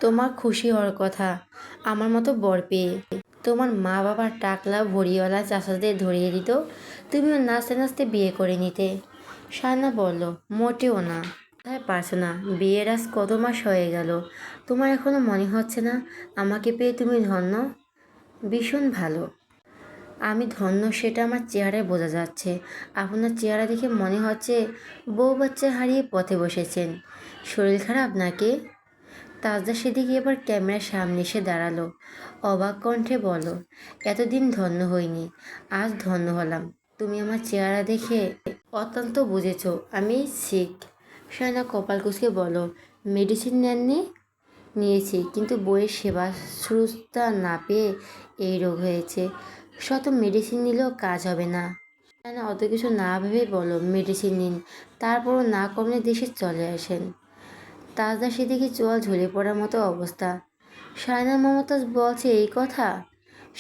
তোমার খুশি হওয়ার কথা আমার মতো বর পেয়ে। তোমার মা বাবার টাকলা ভরিওয়ালা চাচাদের ধরিয়ে দিত, তুমিও নাচতে নাচতে বিয়ে করে নিতে। সায়না বলল, মোটেও না। তাই পারছো না? বিয়ের আজ কত মাস হয়ে গেল, তোমার এখনো মনে হচ্ছে না আমাকে পেয়ে তুমি ধন্য? ভীষণ ভালো। আমি ধন্য সেটা আমার চেহারায় বোঝা যাচ্ছে। আপনার চেহারা দেখে মনে হচ্ছে বউ বাচ্চা হারিয়ে পথে বসেছেন। শরীর খারাপ নাকি? তাজদা সেদিকে এবার ক্যামেরার সামনে এসে দাঁড়ালো, অবাক কণ্ঠে বলল, এতদিন ধন্য হইনি, আজ ধন্য হলাম। তুমি আমার চেহারা দেখে অত্যন্ত বুঝেছ আমি সিক। সায়না কপাল কুঁচকে বলো, মেডিসিন নেননি? নিয়েছি, কিন্তু বইয়ের সেবা শুশ্রূষা না পেয়ে এই রোগ হয়েছে। শত মেডিসিন নিলেও কাজ হবে না। সায়না অত কিছু না ভেবেই বলো, মেডিসিন নিন, তারপরও না কমলে দেশে চলে আসেন। তাজদা সেদিকে চোয়াল ঝরে পড়ার মতো অবস্থা। সায়না মমতাজ বলছে এই কথা?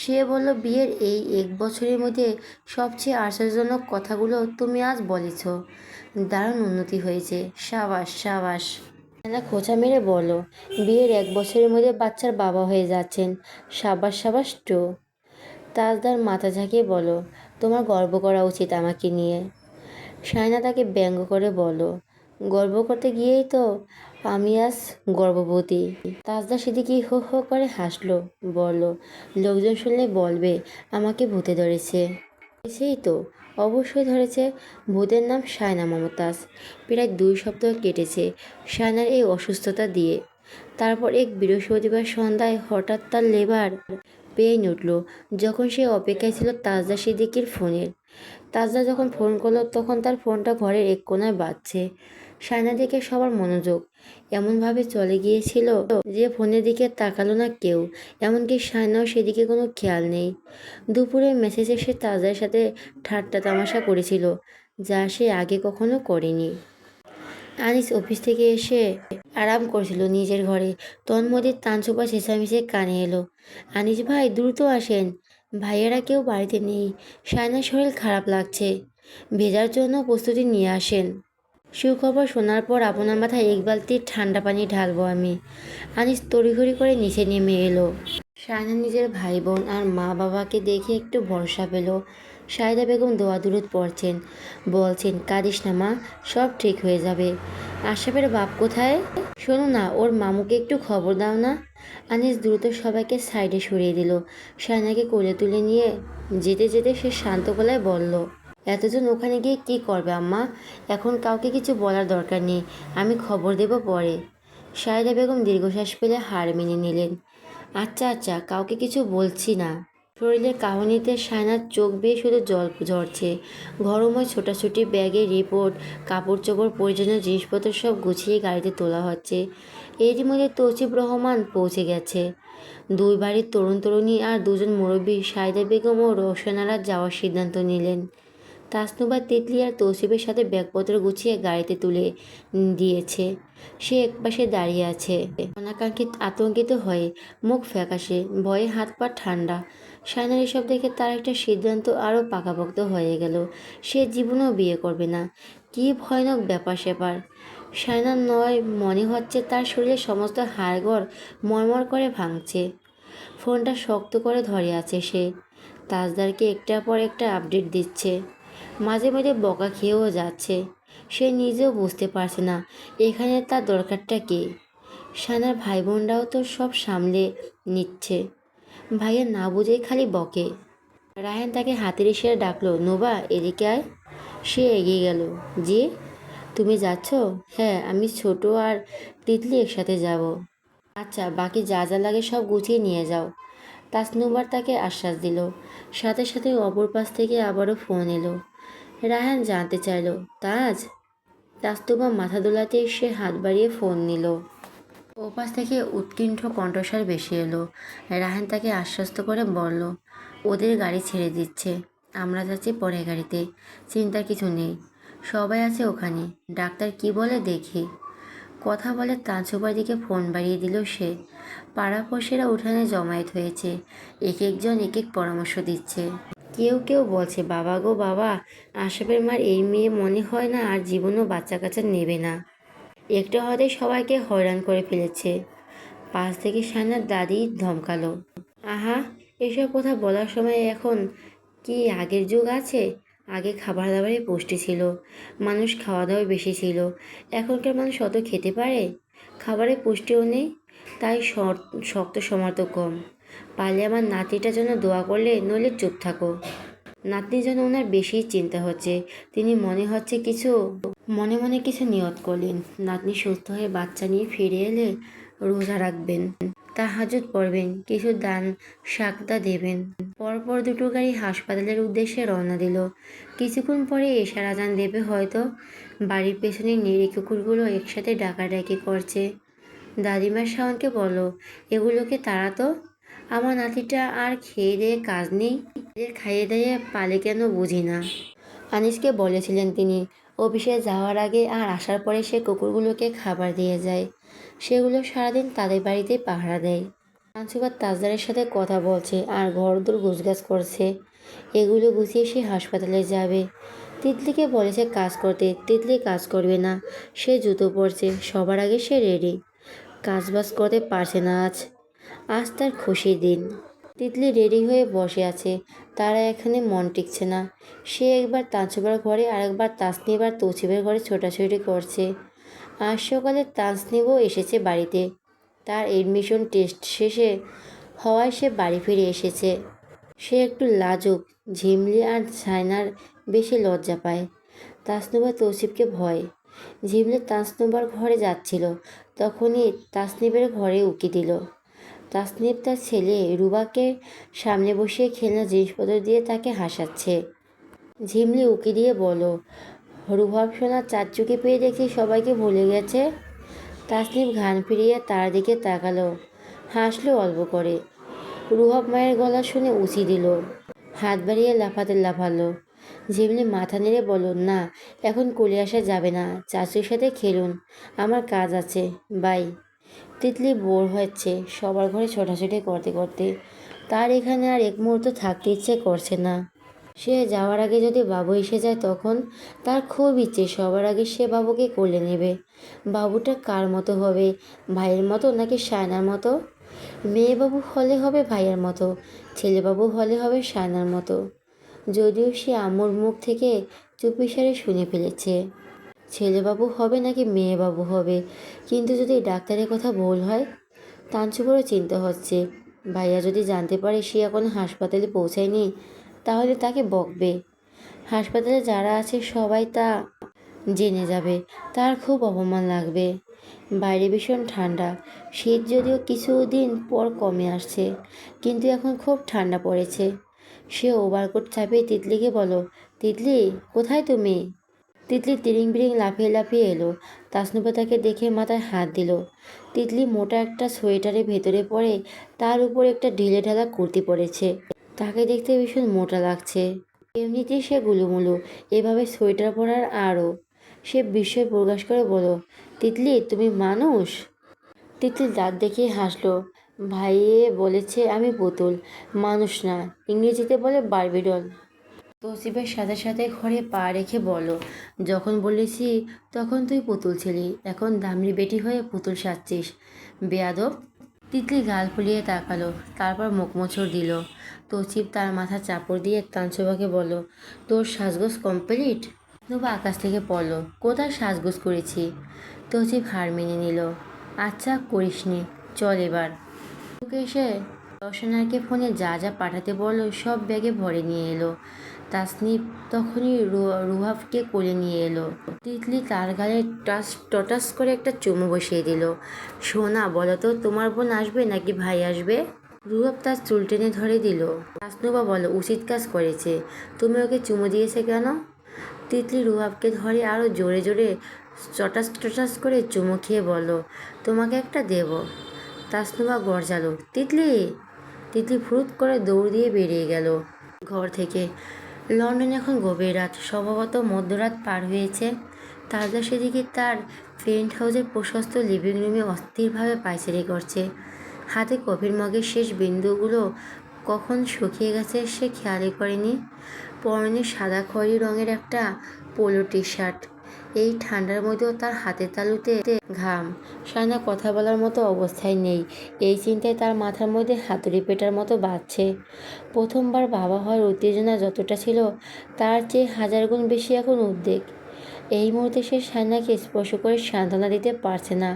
সে বলল, বিয়ের এই 1 বছরের মধ্যে সবচেয়ে আশ্চর্যজনক কথাগুলো তুমি আজ বলেছ। দারুণ উন্নতি হয়েছে, সাবাস সাবাস। সায়না খোঁচা মেরে বলল, বিয়ের 1 বছরের মধ্যে বাচ্চার বাবা হয়ে যাচ্ছেন, সাবাস সাবাস টু। তাজদার মাথা ঝাঁকিয়ে বলো, তোমার গর্ব করা উচিত আমাকে নিয়ে। সায়না তাকে ব্যঙ্গ করে বলো, গর্ব করতে গিয়েই তো আমি আজ গর্ভবতী। তাজদা সেদিকে হো হো করে হাসলো, বলল, লোকজন শুনলে বলবে আমাকে ভূতে ধরেছে। সেই তো, অবশ্যই ধরেছে। ভূতের নাম সায়না মমতাজ। প্রায় 2 সপ্তাহ কেটেছে সায়নার এই অসুস্থতা দিয়ে। তারপর এক বৃহস্পতিবার সন্ধ্যায় হঠাৎ তার লেবার পেইন উঠল, যখন সে অপেক্ষায় ছিল তাজদা সিদ্দিকীর ফোনের। তাজদা যখন ফোন করলো তখন তার ফোনটা ঘরের এক কোনায় বাজছে। সায়না দিকে সবার মনোযোগ এমনভাবে চলে গিয়েছিল যে ফোনের দিকে তাকালো না কেউ, এমনকি সায়নাও সেদিকে কোনো খেয়াল নেই। দুপুরের মেসেজে সে তাজদার সাথে ঠাট্টা তামাশা করেছিল, যা সে আগে কখনো করেনি। আনিস অফিস থেকে এসে আরাম করছিল নিজের ঘরে। তন্মধ্যে তানসুপা চেঁচামেচি কানে এলো, আনিস ভাই দ্রুত আসেন, ভাইয়েরা কেউ বাড়িতে নেই, সায়নার শরীর খারাপ লাগছে, ভেজার জন্য প্রস্তুতি নিয়ে আসেন। সুখবর শোনার পর আপনার মাথায় 1 বালতি ঠান্ডা পানি ঢালবো আমি। আনিস তড়িঘড়ি করে নিচে নেমে এলো। সায়না নিজের ভাই বোন আর মা বাবাকে দেখে একটু ভরসা পেল। সায়দা বেগম দোয়া দুরুদ পড়ছেন, বলছেন, কাঁদিস না মা, সব ঠিক হয়ে যাবে। আশরাফের বাপ কোথায়? শোনো না, ওর মামুকে একটু খবর দাও না। আনিস দ্রুত সবাইকে সাইডে সরিয়ে দিল। সায়নাকে কোলে তুলে নিয়ে যেতে যেতে সে শান্ত গলায় বলল, এতজন ওখানে গিয়ে কি করবে আম্মা? এখন কাউকে কিছু বলার দরকার নেই, আমি খবর দেব পরে। সায়দা বেগম দীর্ঘশ্বাস ফেলে হার মেনে নিলেন। আচ্ছা আচ্ছা, কাউকে কিছু বলছি না। শরীরের কাহিনীতে সায়নার চোখ বেয়ে শুধু জল ঝরছে। ঘরময় ছোটাছুটি ব্যাগে রিপোর্ট, কাপড় চোপড়, প্রয়োজনীয় জিনিসপত্র সব গুছিয়ে গাড়িতে তোলা হচ্ছে। এরই মধ্যে তৌসিফ রহমান পৌঁছে গেছে। 2 বাড়ির তরুণ তরুণী আর 2জন মুরব্বী সায়দা বেগম ও রোশনারা যাওয়ার সিদ্ধান্ত নিলেন। তাসনুবা তিতলি আর তৌসিফের সাথে ব্যাগপত্র গুছিয়ে গাড়িতে তুলে দিয়েছে। সে একপাশে দাঁড়িয়ে আছে, অনাকাঙ্ক্ষিত আতঙ্কিত হয়ে, মুখ ফ্যাকাশে, ভয়ে হাত পা ঠান্ডা। সায়নার এসব দেখে তার একটা সিদ্ধান্ত আরও পাকাপোক্ত হয়ে গেল, সে জীবনেও বিয়ে করবে না। কী ভয়ানক ব্যাপার স্যাপার! সায়নার নয়, মনে হচ্ছে তার শরীরের সমস্ত হাড়গড় মরমর করে ভাঙছে। ফোনটা শক্ত করে ধরে আছে সে, তাজদারকে একটার পর একটা আপডেট দিচ্ছে, মাঝে মাঝে বকা খেয়েও যাচ্ছে। সে নিজেও বুঝতে পারছে না এখানে তার দরকারটা কী। সায়নার ভাই বোনরাও তো সব সামলে নিচ্ছে, ভাইয়া না বুঝেই খালি বকে। রায়হান তাকে হাতের ইশারায় ডাকলো, নোবা এদিকে আয়। সে এগিয়ে গেল। জি? তুমি যাচ্ছ? হ্যাঁ, আমি ছোট আর তিতলি একসাথে যাব। আচ্ছা, বাকি যা যা লাগে সব গুছিয়ে নিয়ে যাও। তাসনুবার তাকে আশ্বাস দিল। সাথে সাথে অপর পাশ থেকে আবারও ফোন এলো। রায়হান জানতে চাইল, তাজ? তাসনুবা মাথা দোলাতে সে হাত বাড়িয়ে ফোন নিল। ওপাশ থেকে উৎকণ্ঠ কণ্ঠস্বর ভেসে এলো। রায়হান তাকে আশ্বস্ত করে বলল, ওদের গাড়ি ছেড়ে দিচ্ছে, আমরা যাচ্ছি পরের গাড়িতে, চিন্তার কিছু নেই, সবাই আছে ওখানে, ডাক্তার কি বলে দেখি। কথা বলে তানসুবার দিকে ফোন বাড়িয়ে দিল সে। পাড়াপড়শিরা উঠানে জমায়েত হয়েছে, এক একজন এক এক পরামর্শ দিচ্ছে। কেউ কেউ বলছে, বাবা গো বাবা, আশরাফের মার এই মেয়ে মনে হয় না আর জীবনও বাচ্চা কাচ্চা নেবে না, একটা হয়তো সবাইকে হয়রান করে ফেলেছে। পাশ থেকে সায়নার দাদি ধমকালো, আহা, এসব কথা বলার সময় এখন কি আগের যুগ আছে? আগে খাবার দাবারে পুষ্টি ছিল, মানুষ খাওয়া দাওয়া বেশি ছিল। এখনকার মানুষ অত খেতে পারে? খাবারে পুষ্টিও নেই, তাই শক্ত সমর্থক কম। পারলে আমার নাতিটার জন্য দোয়া করলে, নইলে চুপ থাকো। নাতনির জন্য ওনার বেশি চিন্তা হচ্ছে। তিনি মনে মনে কিছু নিয়ত করলেন। নাতনি সুস্থ হয়ে বাচ্চা নিয়ে ফিরে এলে রোজা রাখবেন, তাহাজ্জুদ পড়বেন, কিছু দান সাকদা দেবেন। পরপর দুটো গাড়ি হাসপাতালের উদ্দেশ্যে রওনা দিল। কিছুক্ষণ পরে এশার আজান দেবে হয়তো। বাড়ির পেছনে নিরীহ কুকুরগুলো একসাথে ডাকাডাকি করছে। দাদিমা শাওনকে বলল, এগুলোকে তাড়াতো। আমার নাতিটা আর খেয়ে দিয়ে কাজ নেই, এদের খাইয়ে দিয়ে পালে কেন বুঝি না। আনিসকে বলেছিলেন তিনি, অফিসে যাওয়ার আগে আর আসার পরে সে কুকুরগুলোকে খাবার দিয়ে যায়। সেগুলো সারাদিন তাদের বাড়িতে পাহারা দেয়। আনসুবা তাজদারের সাথে কথা বলছে আর ঘরদোর গোছগাছ করছে। এগুলো গুছিয়ে সে হাসপাতালে যাবে। তিতলিকে বলেছে কাজ করতে, তিতলি কাজ করবে না। সে জুতো পরছে, সবার আগে সে রেডি। কাজবাজ করতে পারছে না আজ তার খুশির দিন। তিতলি রেডি হয়ে বসে আছে, তারা এখানে মন টিকছে না। সে একবার তানসুবার ঘরে আর একবার তাসনিব আর তৌসিফের ঘরে ছোটাছুটি করছে। আজ সকালে তাসনিবও এসেছে বাড়িতে। তার এডমিশন টেস্ট শেষে হওয়ায় সে বাড়ি ফিরে এসেছে। সে একটু লাজুক, ঝিমলি আর সায়নার বেশি লজ্জা পায়। তাসনুবা তৌসিফকে ভয়। ঝিমলি তাসনুবার ঘরে যাচ্ছিল, তখনই তাসনিবের ঘরে উকি দিল। তাসনিব তার ছেলে রুবাকে সামনে বসিয়ে খেলনা জিনিসপত্র দিয়ে তাকে হাসাচ্ছে। ঝিমলি উকি দিয়ে বলল, রুহাব সোনা চাচ্চুকে পেয়ে দেখি সবাইকে ভুলে গেছে। তাসনিব ঘান ফিরিয়ে তার দিকে তাকালো, হাসলো অল্প করে। রুহাব মায়ের গলা শুনে উঁচি দিল, হাত বাড়িয়ে লাফালো। ঝিমলি মাথা নেড়ে বলল, না, এখন কোলে আসা যাবে না, চাচুর সাথে খেলুন, আমার কাজ আছে, বাই। তিতলি বোর হচ্ছে সবার ঘরে ছোটাছুটি করতে করতে। তার এখানে আর এক মুহূর্ত থাকতে ইচ্ছে করছে না। সে যাওয়ার আগে যদি বাবু এসে যায় তখন। তার খুব ইচ্ছে সবার আগে সে বাবুকে কোলে নেবে। বাবুটা কার মতো হবে? ভাইয়ের মতো নাকি সায়নার মতো? মেয়ে বাবু হলে হবে ভাইয়ের মতো, ছেলে বাবু হলে হবে সায়নার মতো। যদিও সে আম্মুর মুখ থেকে চুপিসারে শুনে ফেলেছে ছেলেবাবু হবে নাকি মেয়ে বাবু হবে, কিন্তু যদি ডাক্তারের কথা ভুল হয়। তানসুবারও চিন্তা হচ্ছে, ভাইয়া যদি জানতে পারে সে এখন হাসপাতালে পৌঁছায়নি তাহলে তাকে বকবে। হাসপাতালে যারা আছে সবাই তা জেনে যাবে, তার খুব অপমান লাগবে। বাইরে ভীষণ ঠান্ডা। শীত যদিও কিছুদিন পর কমে আসছে, কিন্তু এখন খুব ঠান্ডা পড়েছে। সে ওভারকোট চাপিয়ে তিতলিকে বলো, তিতলি কোথায় তুমি? তিতলি তিরিং বিরিং লাফিয়ে লাফিয়ে এলো। তাসনুবা তাকে দেখে মাথায় হাত দিল। তিতলি মোটা একটা সোয়েটারের ভেতরে পরে তার উপর একটা ঢিলে ঢালা কুর্তি পরেছে। তাকে দেখতে ভীষণ মোটা লাগছে। এমনিতেই সে গুলুমুলু, এভাবে সোয়েটার পরার আরও। সে বিস্ময় প্রকাশ করে বলল, তিতলি তুমি মানুষ? তিতলি দাঁত দেখিয়ে হাসলো। ভাইয়ে বলেছে আমি পুতুল, মানুষ না। ইংরেজিতে বলে বারবিডল। তৌসিফের সাথে সাথে ঘরে পা রেখে বলো, যখন বলেছি তখন তুই পুতুল ছিলি, এখন দামড়ি বেটি হয়ে পুতুল সাজছিস, বেয়াদব। তিতলি গাল ফুলিয়ে তাকালো, তারপর মুখমোচড় দিল। তৌসিফ তার মাথা চাপড় দিয়ে তানসুবাকে বলল, তোর সাজগোজ কমপ্লিট? নুবা আকাশ থেকে পড়লো, কোথায় সাজগোজ করেছি? তৌসিফ হার মেনে নিল, আচ্ছা করিসনি, চল এবার। তোকে এসে রওশনারকে ফোনে যা যা পাঠাতে বললো সব ব্যাগে ভরে নিয়ে এলো। তাসনিব তখনই রুহাবকে কোলে নিয়ে এলো। তিতলি তার গালে টটাস করে একটা চুমু বসিয়ে দিল। সোনা, বলো তো তোমার বোন আসবে নাকি ভাই আসবে? রুহাব তার চুল টেনে ধরে দিল। তাসনুবা বলো, উচিত কাজ করেছে, তুমি ওকে চুমু দিয়েছে কেন? তিতলি রুহাবকে ধরে আরও জোরে জোরে টটাস করে চুমু খেয়ে বলল, তোমাকে একটা দেব। তাসনুবা গর্জালো, তিতলি। তিতলি ফুরুত করে দৌড় দিয়ে বেরিয়ে গেল ঘর থেকে। লন্ডনে এখন গভীর রাত, সম্ভবত মধ্যরাত পার হয়েছে। তাজা সেদিকে তার পেন্ট হাউসের প্রশস্ত লিভিং রুমে অস্থিরভাবে পায়চারি করছে। হাতে কফির মগের শেষ বিন্দুগুলো কখন শুকিয়ে গেছে সে খেয়ালই করেনি। পরনে সাদা খয়েরি রঙের একটা পোলো টি শার্ট, এই ঠান্ডার মধ্যেও তার হাতের তালুতে ঘাম। শায়না কথা বলার মতো অবস্থায় নেই। এই চিন্তায় তার মাথার মধ্যে হাতুড়ি পেটার মতো বাজছে। প্রথমবার বাবা হওয়ার উত্তেজনা যতটা ছিল, তার চেয়ে 1000 গুণ বেশি এখন উদ্বেগ। এই মুহূর্তে সে শায়নাকে স্পর্শ করে সান্ত্বনা দিতে পারছে না।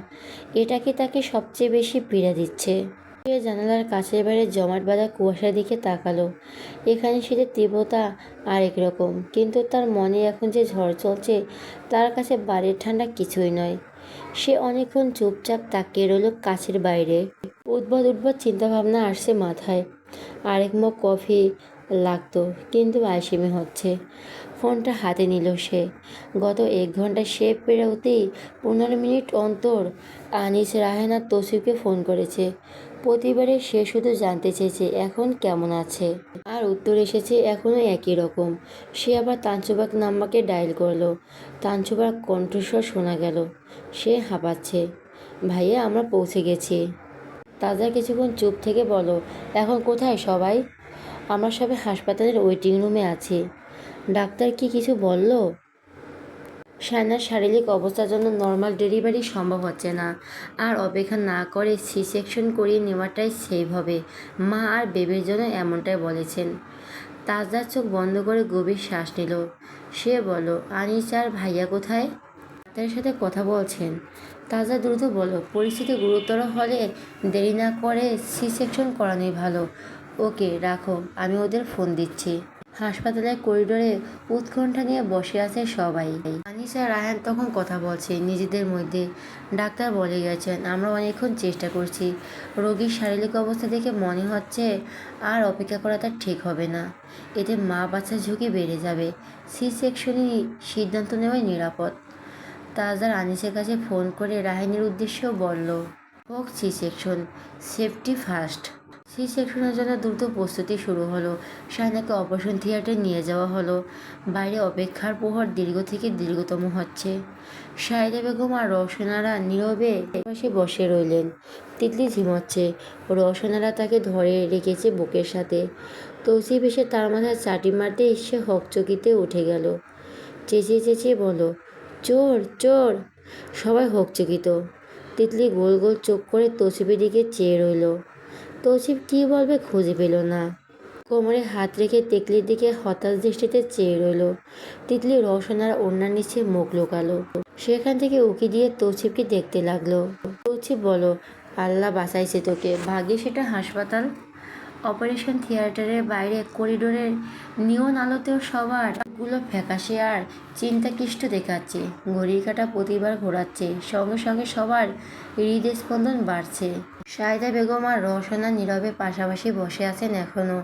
এটা কি তাকে সবচেয়ে বেশি পীড়া দিচ্ছে? সে জানালার কাছের বাইরে জমাট বাঁধা কুয়াশার দিকে তাকালো। এখানে শীতের তীব্রতা আরেক রকম, কিন্তু তার মনে এখন যে ঝড় চলছে, তার কাছে বাড়ির ঠান্ডা কিছুই নয়। সে অনেকক্ষণ চুপচাপ তাকিয়ে রইল কাছের বাইরে। উদ্ভট উদ্ভট চিন্তাভাবনা আসছে মাথায়। আরেক মগ কফি লাগতো, কিন্তু আইসেমি হচ্ছে। ফোনটা হাতে নিল সে। গত 1 ঘন্টা সে পেরোতেই 15 মিনিট অন্তর আনিস, রায়হান আর তৌসিফকে ফোন করেছে। প্রতিবারে সে শুধু জানতে চেয়েছে এখন কেমন আছে, আর উত্তর এসেছে এখনও একই রকম। সে আবার তানসুবাক নাম্বারকে ডায়াল করলো। তানসুবার কণ্ঠস্বর শোনা গেল। সে হাঁপাচ্ছে। ভাইয়া, আমরা পৌঁছে গেছি। তাজা কিছুক্ষণ চুপ থেকে বলো, এখন কোথায় সবাই? আমরা সবাই হাসপাতালের ওয়েটিং রুমে আছি। ডাক্তার কি কিছু বলল? শায়নার শারীরিক অবস্থার জন্য নর্মাল ডেলিভারি সম্ভব হচ্ছে না, আর অপেক্ষা না করে সি সেকশন করিয়ে নেওয়াটাই সেভ হবে। মা আর বেবির জন্য এমনটাই বলেছেন। তাজদার চোখ বন্ধ করে গভীর শ্বাস নিল। সে বলল, আনিস আর ভাইয়া কোথায়? ডাক্তারের সাথে কথা বলছেন। তাজা দ্রুত বলল, পরিস্থিতি গুরুতর হলে দেরি না করে সি সেকশন করানোই ভালো। ওকে রাখো, আমি ওদের ফোন দিচ্ছি। হাসপাতালের করিডোরে উৎকণ্ঠা নিয়ে বসে আছে সবাই। আনিস আর রায়হান তখন কথা বলছে নিজেদের মধ্যে। ডাক্তার বলে গেছেন, আমরা অনেকক্ষণ চেষ্টা করছি। রোগীর শারীরিক অবস্থা দেখে মনে হচ্ছে আর অপেক্ষা করা তার ঠিক হবে না। এতে মা বাচ্চার ঝুঁকি বেড়ে যাবে। সি সেকশনই সিদ্ধান্ত নেওয়াই নিরাপদ। তাজদার আনিসের কাছে ফোন করে রাহিনীর উদ্দেশ্যেও বলল, হোক C section, safety first. C সেকশনের জন্য দ্রুত প্রস্তুতি শুরু হলো। শায়নাকে অপারেশন থিয়েটারে নিয়ে যাওয়া হলো। বাইরে অপেক্ষার প্রহর দীর্ঘ থেকে দীর্ঘতম হচ্ছে। সায়েদা বেগম আর রওশনারা নীরবে পাশে বসে রইলেন। তিতলি ঝিমোচ্ছে। রওশনারা তাকে ধরে রেখেছে বুকের সাথে। তৌসিফ এসে তার মাথায় চাটি মারতে সে হকচকিতে উঠে গেল। চেঁচিয়ে চেঁচিয়ে বলল, চোর চোর! সবাই হকচকিত। তিতলি গোল গোল চোখ করে তৌসিফের দিকে চেয়ে রইল। তৌসিফ কী বলবে খুঁজে পেল না। কোমরে হাত রেখে তিতলির দিকে হতাশ দৃষ্টিতে চেয়ে রইল। তিতলি রওশনার ওড়নার নিচে মুখ লুকালো। সেখান থেকে উঁকি দিয়ে তৌসিফকে দেখতে লাগলো। তৌসিফ বলো, আল্লাহ বাঁচাইছে তোকে, ভাগ্যে সেটা হাসপাতাল। অপারেশন থিয়েটারের বাইরে করিডোরের নিয়ন আলোতেও সবার গুলো ফ্যাকাশে আর চিন্তাক্লিষ্ট দেখাচ্ছে। ঘড়ির কাঁটা প্রতিবার ঘোরাচ্ছে, সঙ্গে সঙ্গে সবার হৃদস্পন্দন বাড়ছে। সায়েদা বেগম আর রওশনা নীরবে পাশাপাশি বসে আছেন এখনও।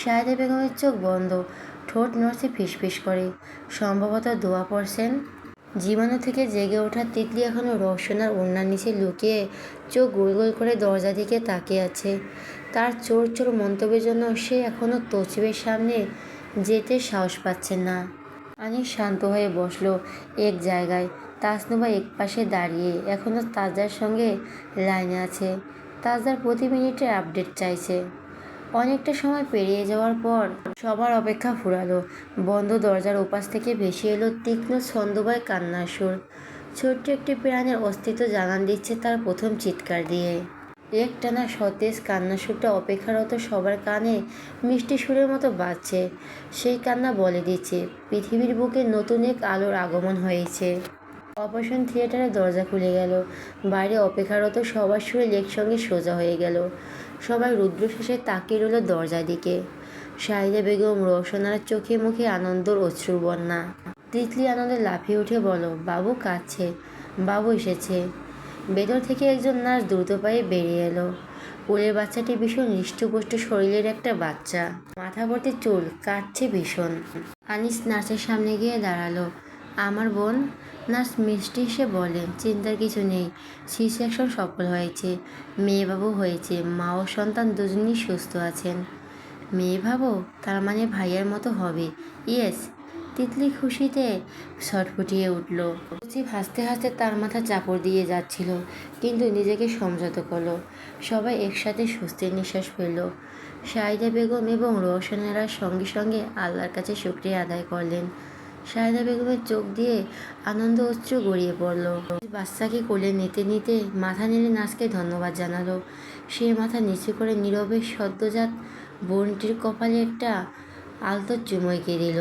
সায়েদা বেগমের চোখ বন্ধ, ঠোঁট নড়ছে ফিসফিস করে। সম্ভবত দোয়া পড়ছেন। জীবাণু থেকে জেগে ওঠা তিতলি এখনও রওশনার ওড়নার নিচে লুকিয়ে চোখ গোল গোল করে দরজা দিকে তাকিয়ে আছে। তার চোর চোর মন্তব্যের জন্য সে এখনও তৌসিফের সামনে যেতে সাহস পাচ্ছে না। আনিস শান্ত হয়ে বসলো এক জায়গায়। তাসনুবা এক পাশে দাঁড়িয়ে এখনও তাজদার সঙ্গে লাইনে আছে। তাজদার প্রতি মিনিটে আপডেট চাইছে। অনেকটা সময় পেরিয়ে যাওয়ার পর সবার অপেক্ষা ফুরালো। বন্ধ দরজার ওপাশ থেকে ভেসে এলো তীক্ষ্ণ ছন্দময় কান্নার সুর। ছোট্ট একটি প্রাণের অস্তিত্ব জানান দিচ্ছে তার প্রথম চিৎকার দিয়ে। একটানা সতেজ কান্নার সুরটা অপেক্ষারত সবার কানে মিষ্টি সুরের মতো বাজছে। সেই কান্না বলে দিচ্ছে পৃথিবীর বুকে নতুন এক আলোর আগমন হয়েছে। অপারেশন থিয়েটারের দরজা খুলে গেল। বাইরে অপেক্ষারত সবার শরীর একসঙ্গে সোজা হয়ে গেল। সবাই রুদ্রশ্বাসে তাকিয়ে রইল দরজার দিকে। সায়েদা বেগম রওশনার চোখে মুখে আনন্দর অশ্রুর বন্যা। তিতলি আনন্দে লাফিয়ে উঠে বলো, বাবু কাঁদছে, বাবু এসেছে। ভেতর থেকে একজন নার্স দ্রুত পায়ে বেরিয়ে এলো। কোলের বাচ্চাটি ভীষণ হৃষ্টপুষ্ট শরীরের একটা বাচ্চা, মাথা ভর্তি চুল, কাঁদছে ভীষণ। আনিস নার্সের সামনে গিয়ে দাঁড়ালো। আমার বোন। নার্স মিষ্টি এসে বলে, চিন্তার কিছু নেই, সি সেকশন সফল হয়েছে, মেয়ে বাবু হয়েছে, মা ও সন্তান দুজনই সুস্থ আছেন। মেয়ে ভাবো, তার মানে ভাইয়ার মতো হবে? ইয়েস। তিতলি খুশিতে ছটফটিয়ে উঠল। সচিব হাসতে হাসতে তার মাথা চাপড় দিয়ে যাচ্ছিল, কিন্তু নিজেকে সংযত করলো। সবাই একসাথে স্বস্তির নিঃশ্বাস ফেলল। সায়েদা বেগম এবং রওশনারা সঙ্গে সঙ্গে আল্লাহর কাছে শুকরিয়া আদায় করলেন। শাহেদা বেগমের চোখ দিয়ে আনন্দ অশ্রু গড়িয়ে পড়ল। বাচ্চাকে কোলে নিতে নিতে মাথা নেড়ে নার্সকে ধন্যবাদ জানালো। সে মাথা নিচু করে নীরবে সদ্যজাত বোনটির কপালে একটা আলতো চুমো এঁকে দিল।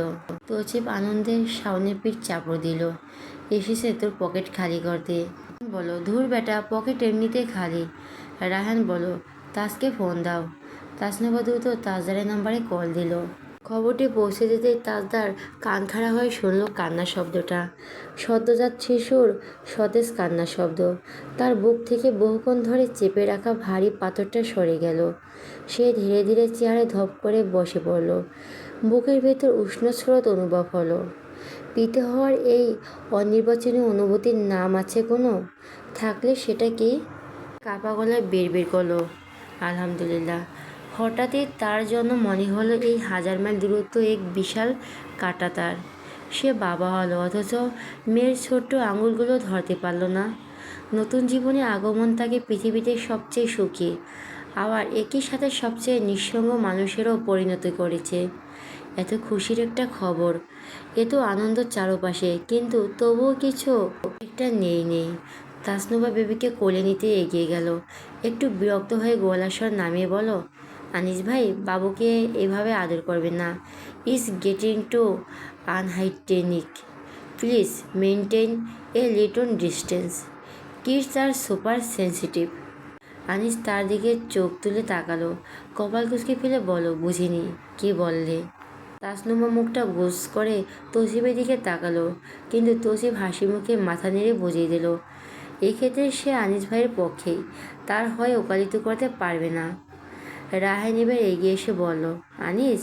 তৌসিফ আনন্দের শাওনের পিঠ চাপড় দিল। এসেছে তোর পকেট খালি করতে। বলো ধুর বেটা, পকেট এমনিতেই খালি। রায়হান বলো তাজকে ফোন দাও। তাসনুভা দ্রুত তাজদারের নাম্বারে কল দিল। খবরটি পৌঁছে যেতেই তাজদার কান খাড়া হয়ে শুনল কান্নার শব্দটা। সদ্যজাত শিশুর সতেজ কান্নার শব্দ। তার বুক থেকে বহুক্ষণ ধরে চেপে রাখা ভারী পাথরটা সরে গেল। সে ধীরে ধীরে চেয়ারে ধপ করে বসে পড়ল। বুকের ভেতর উষ্ণ স্রোত অনুভব হলো। পিতা হওয়ার এই অনির্বাচনীয় অনুভূতির নাম আছে কোনো? থাকলে সেটা কি? কাপা গলায় বের করলো আলহামদুলিল্লাহ। হঠাৎই তার জন্য মনে হলো এই 1000 মাইল দূরত্ব এক বিশাল কাঁটাতার। সে বাবা হলো অথচ মেয়ের ছোট্ট আঙুলগুলো ধরতে পারল না। নতুন জীবনে আগমন তাকে পৃথিবীতে সবচেয়ে সুখী আবার একই সাথে সবচেয়ে নিঃসঙ্গ মানুষেরও পরিণত করেছে। এত খুশির একটা খবর, এত আনন্দ চারপাশে, কিন্তু তবুও কিছু একটা নেই। তাসনুভা বেবিকে কোলে নিতে এগিয়ে গেল। একটু বিরক্ত হয়ে গলার স্বর নামিয়ে বলো, আনিস ভাই বাবুকে এভাবে আদর করবেন না। Is getting to unhygienic. Please maintain a little distance. Kids are super sensitive. Anis তার দিকে চোখ তুলে তাকালো। কপাল কুঁচকে ফেলে বলো, বুঝিনি, কি বললে? তাসনুভা মুখটা গোছ করে তৌসিফের দিকে তাকালো, কিন্তু তৌসিফ হাসি মুখে মাথা নেড়ে বুঝিয়ে দিল এক্ষেত্রে সে আনিস ভাইয়ের পক্ষেই, তার হয়ে ওকালতি করতে পারবে না। রায়হান এবার এগিয়ে এসে বলল, আনিস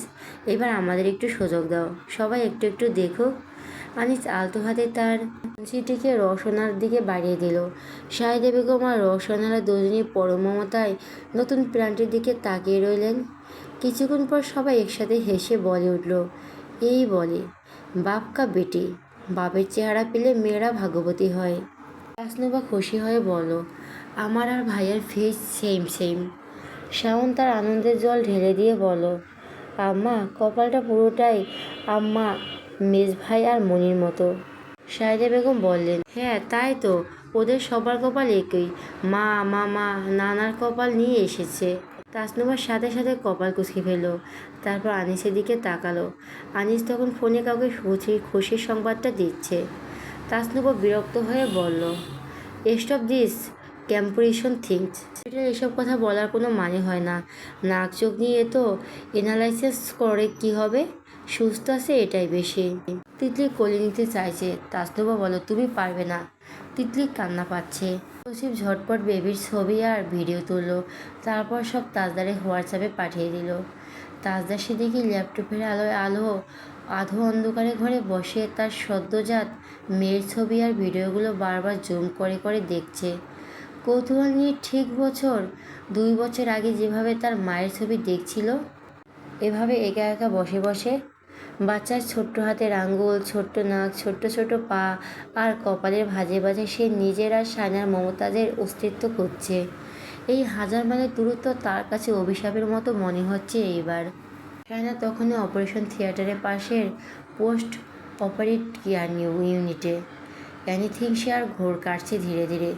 এবার আমাদের একটু সুযোগ দাও, সবাই একটু একটু দেখুক। আনিস আলতো হাতে তার চিঠিকে রওশনার দিকে বাড়িয়ে দিল। শাহেদা বেগম আর রওশনারা দুজনেই পরম মমতায় নতুন প্রাণটির দিকে তাকিয়ে রইলেন। কিছুক্ষণ পর সবাই একসাথে হেসে বলে উঠল, এই বলে বাপ কা বেটি। বাপের চেহারা পেলে মেয়েরা ভাগ্যবতী হয়। তাসনুভা খুশি হয়ে বলল, আমার আর ভাইয়ের ফেস সেম সেম। শাওন তার আনন্দের জল ঢেলে দিয়ে বলল, আম্মা কপালটা পুরোটাই আম্মা মেজ ভাই আর মনির মতো। শাহেদা বেগম বললেন, হ্যাঁ তাই তো, ওদের সবার কপাল একই, মা মামা নানার কপাল নিয়ে এসেছে। তাসনুভার সাথে সাথে কপাল কুঁচকে ফেলল। তারপর আনিসের দিকে তাকালো। আনিস তখন ফোনে কাউকে খুশির সংবাদটা দিচ্ছে। তাসনুভা বিরক্ত হয়ে বলল, স্টপ দিস ক্যাম্পুরেশন থিংস। এটা এসব কথা বলার কোনো মানে হয় না। নাক চোখ নিয়ে তো এনালাইসিস করে কি হবে? সুস্থ আছে এটাই বেশি। তিতলি কোলে নিতে চাইছে। তাসনুভা বলো, তুমি পারবে না। তিতলি কান্না পাচ্ছে। তৌসিফ ঝটপট বেবির ছবি আর ভিডিও তুললো। তারপর সব তাজদারের হোয়াটসঅ্যাপে পাঠিয়ে দিল। তাজদার সেদিকে ল্যাপটপের আলোয় আধো অন্ধকারে ঘরে বসে তার সদ্যজাত মেয়ের ছবি আর ভিডিওগুলো বারবার জুম করে করে দেখছে। কৌতূহল নিয়ে ঠিক 2 বছর আগে যেভাবে তার মায়ের ছবি দেখছিল, এভাবে একা একা বসে বসে বাচ্চার ছোট্ট হাতের আঙ্গুল, ছোট্ট নাক, ছোট্ট ছোট পা আর কপালের ভাঁজে ভাঁজে সে নিজের আর সায়নার মমতাজের অস্তিত্ব খুঁজছে। এই 1000 মাইলের দূরত্ব তার কাছে অভিশাপের মতো মনে হচ্ছে এইবার। সায়না তখনই অপারেশন থিয়েটারের পাশের পোস্ট অপারেট কেয়ার ইউনিটে। অ্যানিথিংসিয়ার ঘোর কাটছে ধীরে ধীরে।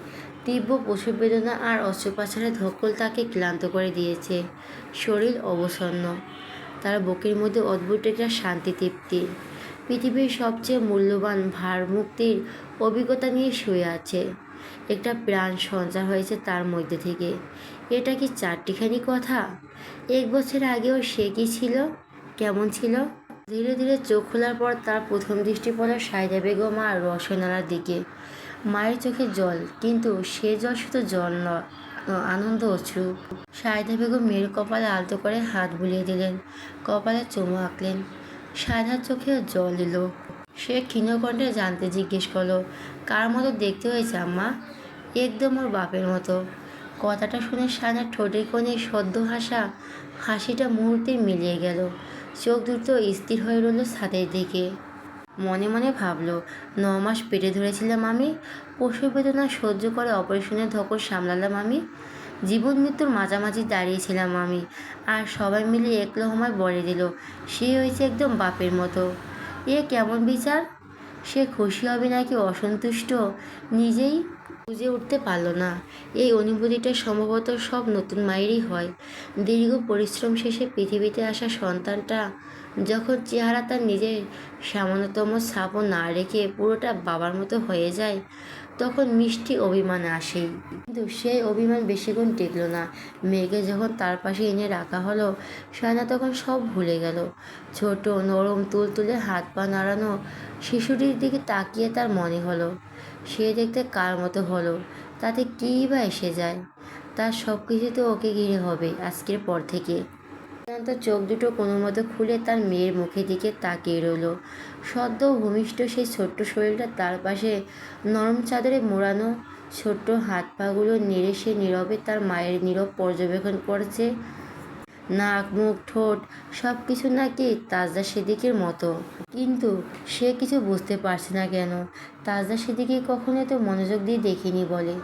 তীব্র প্রসব বেদনা আর অস্ত্রোপচারের ধকল তাকে ক্লান্ত করে দিয়েছে। শরীর অবসন্ন। তার বুকের মধ্যে অদ্ভুত একটা শান্তি তৃপ্তি। পৃথিবীর সবচেয়ে মূল্যবান ভারমুক্তির অভিজ্ঞতা নিয়ে শুয়ে আছে। একটা প্রাণ সঞ্চার হয়েছে তার মধ্যে থেকে। এটা কি চারটিখানি কথা? 1 বছর আগেও সে কি ছিল, কেমন ছিল? ধীরে ধীরে চোখ খোলার পর তার প্রথম দৃষ্টি পড়ল শাহেদা বেগম আর রওশনার দিকে। মায়ের চোখে জল, কিন্তু সে জল শুধু জল নয়, আনন্দ অশ্রু। শাহেদা বেগম মেয়ের কপালে আলতো করে হাত বুলিয়ে দিলেন, কপালে চুমু আঁকলেন। শায়নার চোখেও জল এলো। সে ক্ষীণ কণ্ঠে জানতে জিজ্ঞেস করলো, কার মতো দেখতে হয়েছে আম্মা? একদম ওর বাপের মতো। কথাটা শুনে শায়নার ঠোঁটের কোণে সদ্য হাসিটা মুহূর্তে মিলিয়ে গেল। চোখ দুটো স্থির হয়ে রইল ছাদের দিকে। মনে মনে ভাবল, 9 মাস পেটে ধরেছিলাম আমি, প্রসব বেদনা সহ্য করে অপারেশনের ধকল সামলালাম আমি, জীবন মৃত্যুর মাঝামাঝি দাঁড়িয়েছিলাম আমি, আর সবাই মিলে এক লহমায় বলে দিল সে হয়েছে একদম বাপের মতো। এ কেমন বিচার? সে খুশি হবে নাকি অসন্তুষ্ট নিজেই বুঝে উঠতে পারল না। এই অনুভূতিটা সম্ভবত সব নতুন মায়েরই হয়। দীর্ঘ পরিশ্রম শেষে পৃথিবীতে আসা সন্তানটা যখন চেহারা তার নিজের সামান্যতম ছাপও না রেখে পুরোটা বাবার মতো হয়ে যায়, তখন মিষ্টি অভিমান আসেই। কিন্তু সেই অভিমান বেশিক্ষণ টিকল না। মেয়েকে যখন তার পাশে এনে রাখা হলো, সায়না তখন সব ভুলে গেল। ছোট নরম তুলতুলে হাত পা নাড়ানো শিশুটির দিকে তাকিয়ে তার মনে হলো, সে দেখতে কার মতো হলো, তাতে কী বা এসে যায়। তার সব কিছুতে ওকে ঘিরে হবে আজকের পর থেকে। শান্ত চোখ দুটো কোনো মতো খুলে তার মেয়ের মুখের দিকে তাকিয়ে রইল। সদ্য ভূমিষ্ঠ সেই ছোট্ট শরীরটা তার পাশে নরম চাদরে মোড়ানো, ছোট্ট হাত পাগুলো নেড়ে সে নীরবে তার মায়ের নীরব পর্যবেক্ষণ করছে। নাক মুখ ঠোঁট সব কিছু নাকি তাজদা সিদ্দিকীর মতো, কিন্তু সে কিছু বুঝতে পারছে না কেন। তাজদা সিদ্দিকী কখনো এত মনোযোগ দিয়ে দেখিনি বলে।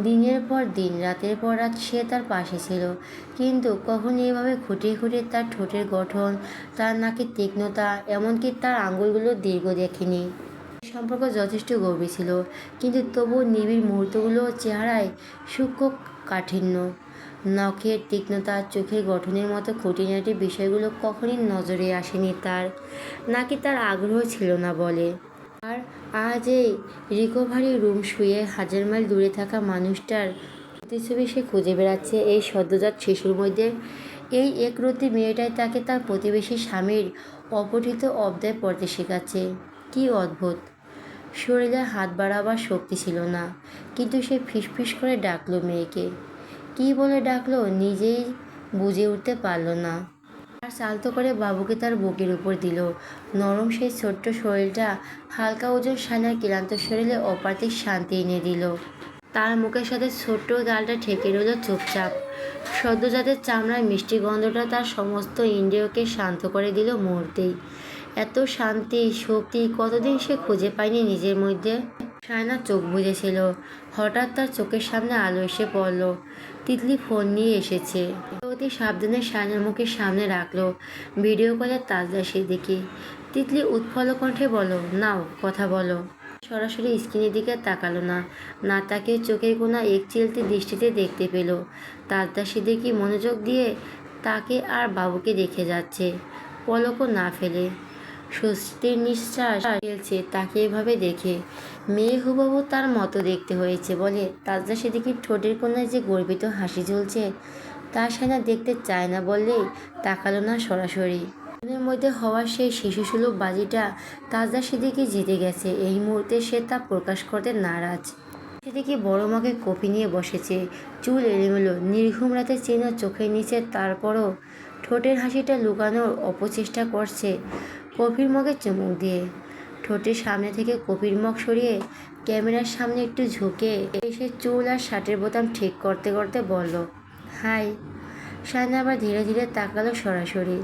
দিনের পর দিন রাতের পর রাত সে তার পাশে ছিল, কিন্তু কখনো এভাবে খুঁটিয়ে খুঁটিয়ে তার ঠোঁটের গঠন, তার নাকের তীক্ষ্ণতা, এমনকি তার আঙুলগুলোর দীর্ঘ দেখেনি। সম্পর্ক যথেষ্ট গভীর ছিল, কিন্তু তবুও নিবিড় মুহূর্তগুলো চেহারায় সূক্ষ্ম কাঠিন্য, নখের তীক্ষ্ণতা, চোখের গঠনের মতো খুঁটিনাটি বিষয়গুলো কখনই নজরে আসেনি তার, নাকি তার আগ্রহ ছিল না বলে। আর আজ এই রিকভারি রুম শুয়ে হাজার মাইল দূরে থাকা মানুষটার প্রতিচ্ছবি সে খুঁজে বেড়াচ্ছে এই সদ্যজাত শিশুর মধ্যে। এই একরত্তি মেয়েটাই তাকে তার প্রতিবেশী স্বামীর অপঠিত অব্দয় পড়তে শেখাচ্ছে। কি অদ্ভুত! শরীরে হাত বাড়াবার শক্তি ছিল না, কিন্তু সে ফিসফিস করে ডাকলো মেয়েকে। কি বলে ডাকলো নিজেই বুঝে উঠতে পারল না। আর চালতো করে বাবুকে তার বুকের উপর দিল। নরম সেই ছোট্ট শরীরটা হালকা ওজন সানার ক্লান্ত শরীরে অপার্থিক শান্তি এনে দিল। তার মুখের সাথে ছোট্ট গালটা ঠেকে রইল চুপচাপ। সদ্যজাতের চামড়ার মিষ্টি গন্ধটা তার সমস্ত ইন্দ্রিয়কে শান্ত করে দিল মুহূর্তেই। এত শান্তি শক্তি কতদিন সে খুঁজে পায়নি নিজের মধ্যে। সায়না চোখ বুজেছিল, হঠাৎ তার চোখের সামনে আলো এসে পড়ল। তিতলি ফোন নিয়ে এসেছে। অতি সাবধানে সায়নার মুখের সামনে রাখলো। ভিডিও কলে তাজদা সিদ্দিকী। তিতলি উৎফুল্ল কণ্ঠে বলো, নাও কথা বলো। সরাসরি স্ক্রিনের দিকে তাকালো না, না তাকিয়ে চোখের কোনা এক চিলতে দৃষ্টিতে দেখতে পেল তাজদা সিদ্দিকী মনোযোগ দিয়ে তাকে আর বাবুকে দেখে যাচ্ছে, পলকও না ফেলে। স্বস্তির নিঃশ্বাস ফেলছে তাকে এভাবে দেখে। মেয়ে হুবহু তার মতো দেখতে হয়েছে বলে তাজদা সিদ্দিকীর ঠোঁটের কোনায় যে গর্বিত হাসি ঝুলছে, তা সায়না দেখতে চায় না বললেই তাকালো না সরাসরি। মনের মধ্যে হওয়া সেই শিশুসুলভ বাজিটা তাজদা সিদ্দিকী জিতে গেছে। এই মুহূর্তে সে তা প্রকাশ করতে নারাজ। সিদ্দিকী বড় মগে কফি নিয়ে বসেছে, চুল এলোমেলো, নির্ঘুম রাতে চেনা চোখের নিচে, তারপরও ঠোঁটের হাসিটা লুকানোর অপচেষ্টা করছে কফির মগে চুমুক দিয়ে। ঠোঁটের সামনে থেকে কফির মগ সরিয়ে ক্যামেরার সামনে একটু ঝুঁকে এসে চুল আর শার্টের বোতাম ঠিক করতে করতে বলল, হাই। সায়না আবার ধীরে ধীরে তাকালো সরাসরি।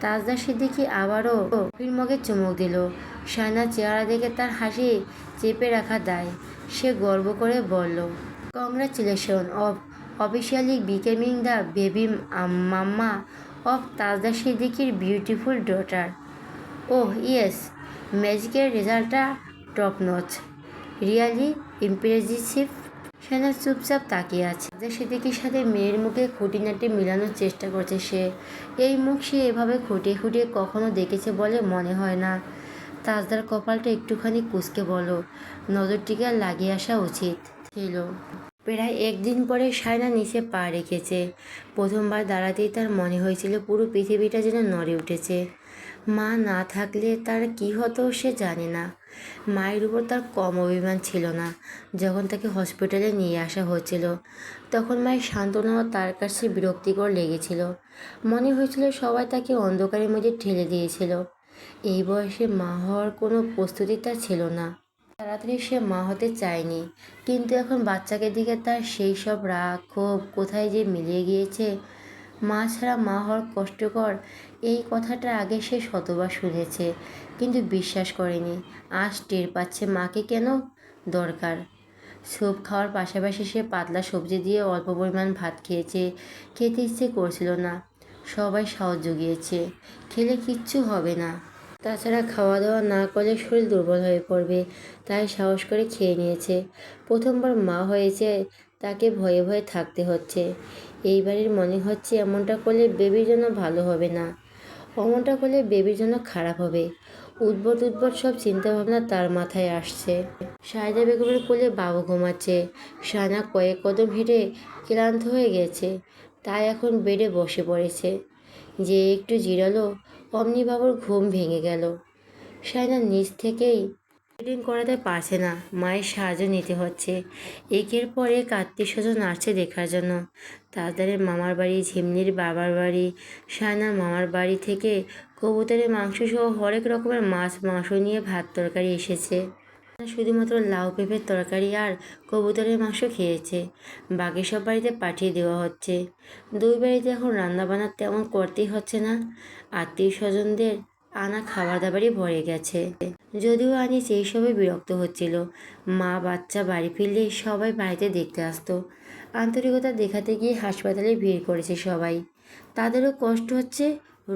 তাজদা সিদ্দিকী আবারও কফির মগে চুমুক দিল। সায়নার চেহারা দেখে তার হাসি চেপে রাখা দায়। সে গর্ব করে বলল, congratulation of officially becoming the baby mama of তাজদা সিদ্দিকীর বিউটিফুল ডটার। ওহ ইয়েস, ম্যাজিকের রেজাল্টটা top notch, really impressive. Saina চুপচাপ তাকিয়ে আছে। তাজদা সিদ্দিকীর সাথে মেয়ের মুখে খুঁটিনাটি মিলানোর চেষ্টা করছে সে। এই মুখ সে এভাবে খুঁটিয়ে খুঁটিয়ে কখনো দেখেছে বলে মনে হয় না। তাজদার কপালটা একটুখানি কুঁচকে বলো, নজরটিকে আর লাগিয়ে আসা উচিত ছিল। প্রায় একদিন পরে সায়না নিচে পা রেখেছে। প্রথমবার দাঁড়াতেই তার মনে হয়েছিল পুরো পৃথিবীটা যেন নড়ে উঠেছে। মা না থাকলে তার কি হতো সে জানে না। মায়ের উপর তার কম অভিমান ছিল না। যখন তাকে হসপিটালে নিয়ে আসা হচ্ছিল, তখন মায়ের সান্ত্বনাও তার কাছে বিরক্তিকর লেগেছিল। মনে হয়েছিল সবাই তাকে অন্ধকারের মধ্যে ঠেলে দিয়েছিল। এই বয়সে মা হওয়ার কোনো প্রস্তুতি তার ছিল না। তাড়াতাড়ি সে মা হতে চায়নি, কিন্তু এখন বাচ্চাকে দিকে তার সেই সব রাগ ক্ষোভ কোথায় যে মিলিয়ে গিয়েছে। মা ছাড়া মা হওয়ার কষ্টকর, এই কথাটা আগে সে শতবার শুনেছে, কিন্তু বিশ্বাস করেনি। আজ টের পাচ্ছে মাকে কেন দরকার। স্যুপ খাওয়ার পাশাপাশি সে পাতলা সবজি দিয়ে অল্প পরিমাণ ভাত খেয়েছে। খেতে ইচ্ছে করছিল না। সবাই সাহস জুগিয়েছে, খেলে কিচ্ছু হবে না। তাছাড়া খাওয়া দাওয়া না করলে শরীর দুর্বল হয়ে পড়বে, তাই সাহস করে খেয়ে নিয়েছে। প্রথমবার মা হয়েছে, তাকে ভয়ে ভয়ে থাকতে হচ্ছে। এইবারের মনে হচ্ছে এমনটা করলে বেবির জন্য ভালো হবে না, অমনটা করলে বেবির জন্য খারাপ হবে। উদ্ভট উদ্ভট সব চিন্তাভাবনা তার মাথায় আসছে। সায়দা বেগমের কোলে বাবু ঘুমাচ্ছে। শায়না কয়েক কদম হেঁটে ক্লান্ত হয়ে গেছে, তাই এখন বেডে বসে পড়েছে। যে একটু জিরালো, অমনি বাবুর ঘুম ভেঙে গেল। শায়না নিজ থেকেই ফিডিং করাতে পারছে না, মায়ের সাহায্য নিতে হচ্ছে। একের পর এক আত্মীয় স্বজন আসছে দেখার জন্য। তাজদারের মামার বাড়ি, ঝিমনির বাবার বাড়ি, শায়নার মামার বাড়ি থেকে কবুতরের মাংস সহ হরেক রকমের মাছ মাংস নিয়ে ভাত তরকারি এসেছে। শুধুমাত্র লাউ পেঁপের তরকারি আর কবুতরের মাংস খেয়েছে, বাকি সব বাড়িতে পাঠিয়ে দেওয়া হচ্ছে। দুই বাড়িতে এখন রান্নাবান্না তেমন করতেই হচ্ছে না, আত্মীয় স্বজনদের আনা খাবার দাবারই ভরে গেছে। যদিও আনিস এইসবে বিরক্ত হচ্ছিল। মা বাচ্চা বাড়ি ফিরলে সবাই বাড়িতে দেখতে আসতো। আন্তরিকতা দেখাতে গিয়ে হাসপাতালে ভিড় করেছে সবাই। তাদেরও কষ্ট হচ্ছে,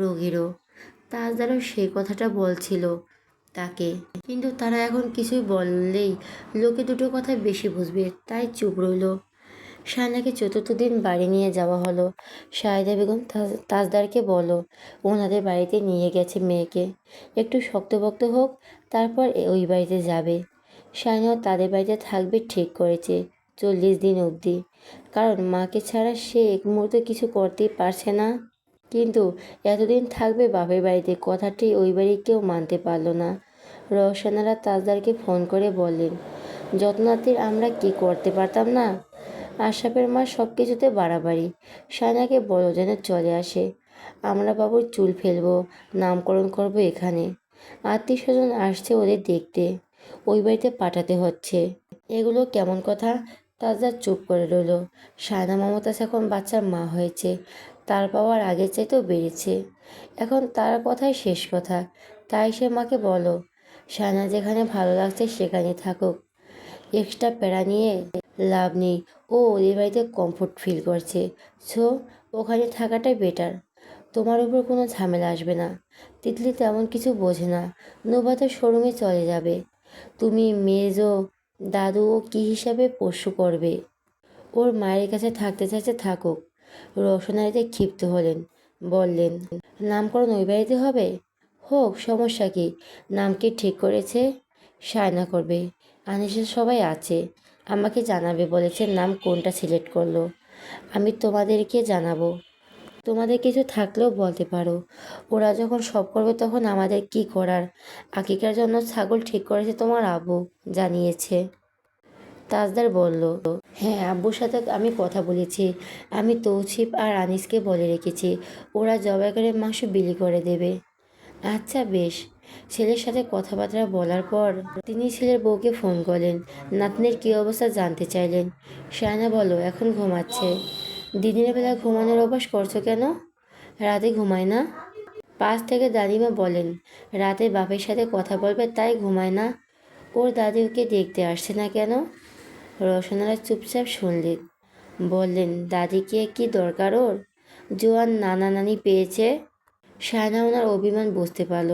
রোগীরও। তাজদারও সেই কথাটা বলছিল তাকে, কিন্তু তারা এখন কিছুই বললেই লোকে দুটো কথা বেশি বুঝবে, তাই চুপ রইল। শায়নাকে চতুর্থ দিন বাড়ি নিয়ে যাওয়া হলো। শাহিদা বেগম তাজদারকে বলো ওনাদের বাড়িতে নিয়ে গেছে মেয়েকে, একটু শক্তপোক্ত হোক, তারপর ওই বাড়িতে যাবে। শায়নাও তাদের বাড়িতে থাকবে ঠিক করেছে 40 দিন অবধি, কারণ মাকে ছাড়া সে এক মুহূর্তে কিছু করতেই পারছে না। কিন্তু এতদিন থাকবে বাপের বাড়িতে, কথাটি ওই বাড়ি কেউ মানতে পারল না। রওশনারা তাজদারকে ফোন করে বললেন, যত্নার্থীর আমরা কি করতে পারতাম না? আশরাফের মা সব কিছুতে বাড়াবাড়ি। শায়নাকে বলো যেন চলে আসে, আমরা বাবুর চুল ফেলবো, নামকরণ করব এখানে। আত্মীয় স্বজন আসছে ওদের দেখতে, ওই বাড়িতে পাঠাতে হচ্ছে। এগুলো কেমন কথা? তাজদার চুপ করে রইল। শায়না মমতাজ এখন বাচ্চার মা হয়েছে, তার পাওয়ার আগের চাইতেও বেড়েছে। এখন তার কথাই শেষ কথা, তাই সে মাকে বলো শায়না যেখানে ভালো লাগছে সেখানে থাকুক, এক্সট্রা প্যারা নিয়ে লাভ নেই। ও ওদের বাড়িতে কমফোর্ট ফিল করছে, সো ওখানে থাকাটাই বেটার। তোমার উপর কোনো ঝামেলা আসবে না। তিতলি তেমন কিছু বোঝে না, নৌবাতের শোরুমে চলে যাবে। তুমি মেজো দাদু ও কী হিসাবে পোষ্য করবে? ওর মায়ের কাছে থাকতে চাইছে থাকুক। রওশনারিতে ক্ষিপ্ত হলেন, বললেন, নামকরণ ওই বাড়িতে হবে? হোক, সমস্যা কি? নাম কি ঠিক করেছে? শায়না করবে, আনিসের সবাই আছে, আমাকে জানাবে বলেছে নাম কোনটা সিলেক্ট করলো। আমি তোমাদেরকে জানাবো, তোমাদের কিছু থাকলেও বলতে পারো। ওরা যখন সব করবে তখন আমাদের কি করার? আকিকার জন্য ছাগল ঠিক করেছে তোমার আব্বু, জানিয়েছে। তাজদার বলল, হ্যাঁ, আব্বুর সাথে আমি কথা বলেছি। আমি তৌসিফ আর আনিসকে বলে রেখেছি, ওরা জবাই করে মাংস বিলি করে দেবে। আচ্ছা বেশ। ছেলের সাথে কথাবার্তা বলার পর তিনি ছেলের বউকে ফোন করলেন, নাতনির কী অবস্থা জানতে চাইলেন। শায়না বলল, এখন ঘুমাচ্ছে। দিনের বেলা ঘুমানোর অভ্যাস করছো কেন? রাতে ঘুমায় না? পাশ থেকে দাদিমা বলেন, রাতে বাপের সাথে কথা বলবে তাই ঘুমায় না। ওর দাদি ওকে দেখতে আসছে না কেন? রওশনারা চুপচাপ শুনলেন। বললেন, দাদিকে কি দরকার ওর? জোয়ান নানা নানি পেয়েছে। শায়না ওনার অভিমান বুঝতে পারল।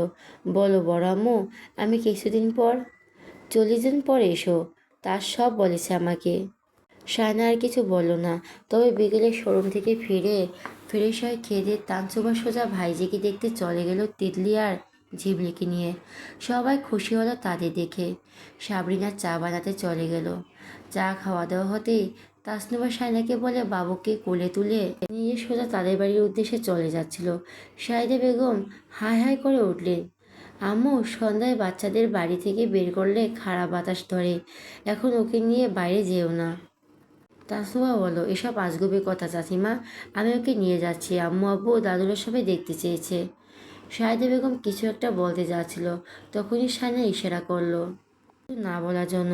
বলো বড় আম্মু, আমি কিছুদিন পর 40 দিন পর এসো, তার সব বলেছে আমাকে। শায়না আর কিছু বলল না, তবে বিকেলে শোরুম থেকে ফিরে ফ্রেশ হয়ে খেয়ে দিয়ে তানসুবা সোজা ভাইজিকে দেখতে চলে গেল তিতলি আর ঝিবলিকে নিয়ে। সবাই খুশি হলো তাদের দেখে। সাবরিনা চা বানাতে চলে গেল। চা খাওয়া দাওয়া হতেই তাসনুবা শায়নাকে বলে বাবুকে কোলে তুলে নিয়ে সোজা তাদের বাড়ির উদ্দেশ্যে চলে যাচ্ছিল। শাহিদা বেগম হাই হাই করে উঠলেন, আম্মু, সন্ধ্যায় বাচ্চাদের বাড়ি থেকে বের করলে খারাপ বাতাস ধরে, এখন ওকে নিয়ে বাইরে যেও না। তাসনুবা বলো, এসব আজগুবি কথা চাচিমা, আমি ওকে নিয়ে যাচ্ছি, আম্মু আব্বু ও দাদুরা সবাই দেখতে চেয়েছে। শাহিদা বেগম কিছু একটা বলতে যাচ্ছিল, তখনই শায়না ইশারা করলো না বলার জন্য।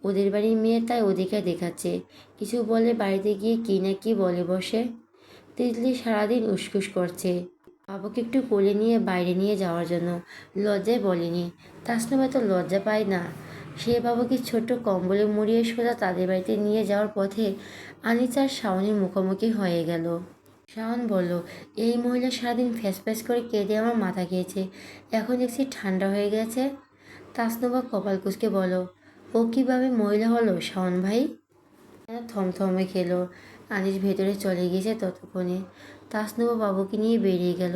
ওদের বাড়ির মেয়ে তাই অধিকার দেখাচ্ছে, কিছু বলে বাড়িতে গিয়ে কি না কি বলে বসে। তিতলি সারাদিন উসকুস করছে, বাবুকে একটু কোলে নিয়ে বাইরে নিয়ে যাওয়ার জন্য। লজ্জায় বলেনি। তাসনুবা তো লজ্জা পায় না। সে বাবুকে ছোট্ট কম্বলে মুড়িয়ে সোজা তাদের বাড়িতে নিয়ে যাওয়ার পথে আনিস আর শাওনের মুখোমুখি হয়ে গেল। শাওন বলল, এই মহিলা সারাদিন ফ্যাস ফ্যাস করে কেঁদে আমার মাথা খেয়েছে, এখন দেখছি ঠান্ডা হয়ে গেছে। তাসনুবা কপাল কুঁচকে বলল, ও কিভাবে মহিলা হলো শাওন ভাই? থমথমে খেলো। আনিস ভেতরে চলে গিয়েছে ততক্ষণে। তাসনুবা বাবুকে নিয়ে বেরিয়ে গেল।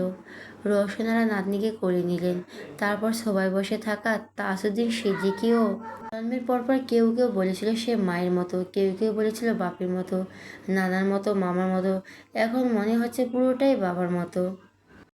রওশনারা নাতনিকে কোলে নিলেন। তারপর সবাই বসে থাকা তাসউদ্দিন সিদ্দিকীও। জন্মের পরপর কেউ কেউ বলেছিল সে মায়ের মতো, কেউ কেউ বলেছিল বাপের মতো, নানার মতো, মামার মতো। এখন মনে হচ্ছে পুরোটাই বাবার মতো।